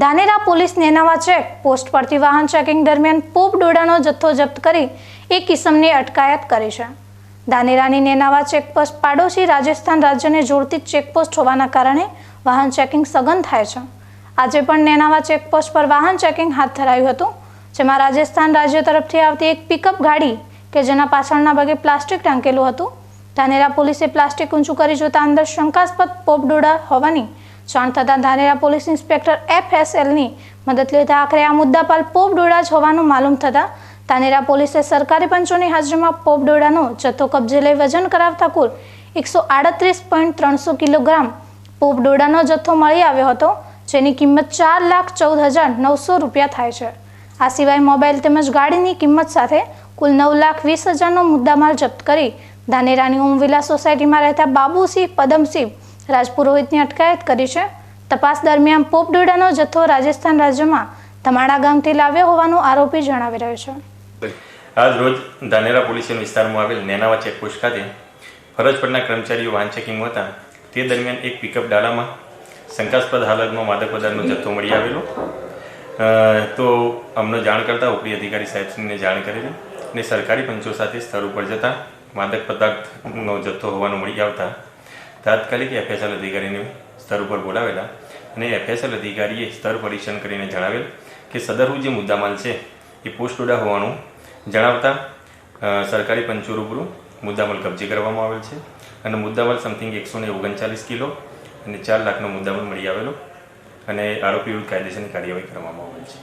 Dhanera police Nenava check post પરથી વાહન checking દરમિયાન પોપ ડોડાનો જથ્થો જપ્ત કરી એક કિસમની અટકાયત કરી છે। ધાનેરાની નેનાવા ચેકપોસ્ટ પાડોશી રાજસ્થાન રાજ્યને જોડતી ચેકપોસ્ટ હોવાના કારણે વાહન ચેકિંગ સઘન થાય છે। આજે પણ નેનાવા ચેકપોસ્ટ પર વાહન ચેકિંગ હાથ ધરાયું હતું, જેમાં રાજસ્થાન રાજ્ય તરફથી આવતી એક પિકઅપ ગાડી કે જેના પાછળના ભાગે પ્લાસ્ટિક ટાંકેલું હતું। ધાનેરા પોલીસે પ્લાસ્ટિક ઊંચું કરી જોતા અંદર શંકાસ્પદ પોપ ડોડા હોવાની જાણ થતાં ધાનેરા પોલીસ ઇન્સ્પેક્ટર FSLની મદદ લેતા આખરે આ મુદ્દાપાલ પોપ ડોડા જ હોવાનું માલુમ થતાં ધાનેરા પોલીસે સરકારી પંચોની હાજરીમાં પોપ ડોડાનો જથ્થો કબજે લઈ વજન કરાવતા કુલ 138.300 કિલોગ્રામ પોપ ડોડાનો જથ્થો મળી આવ્યો હતો, જેની કિંમત 4,14,900 રૂપિયા થાય છે। આ સિવાય મોબાઈલ તેમજ ગાડીની કિંમત સાથે કુલ 9,20,000નો મુદ્દામાલ જપ્ત કરી ધાનેરાની ઓમ વિલા સોસાયટીમાં રહેતા બાબુસિંહ પદમસિંહ રાજપુરોહિતની અટકાયત કરી છે। તપાસ દરમિયાન પોપ ડોડાનો જથ્થો રાજસ્થાન રાજ્યમાં ધમાડા ગામથી લાવ્યો હોવાનું આરોપી જણાવી રહ્યો છે। આજ રોજ ધાનેરા પોલીસ વિસ્તારમાં આવેલ નેનાવા ચેકપોસ્ટ ખાતે ફરજ પરના કર્મચારીઓ વાહન ચેકિંગ હતા તે દરમિયાન એક પિકઅપ ડાલામાં શંકાસ્પદ હાલતમાં માદક પદાર્થનો જથ્થો મળી આવેલો, તો અમને જાણ કરતા ઉપરી અધિકારી સાહેબને જાણ કરેલી અને સરકારી પંચો સાથે સ્થળ ઉપર જતા માદક પદાર્થનો જથ્થો હોવાનું મળી આવતા તાત્કાલિક FSL અધિકારીને સ્તર ઉપર બોલાવેલા અને FSL અધિકારીએ સ્તર પરીક્ષણ કરીને જણાવેલ કે સદરનું જે મુદ્દામાલ છે એ પોસ્ટ ડોડા હોવાનું જણાવતા સરકારી પંચો રૂબરૂ મુદ્દામાલ કબજે કરવામાં આવેલ છે અને મુદ્દામાલ સમથિંગ 139 કિલો અને 4 લાખનો મુદ્દામાલ મળી આવેલો અને આરોપી વિરુદ્ધ કાયદેસરની કાર્યવાહી કરવામાં આવેલ છે।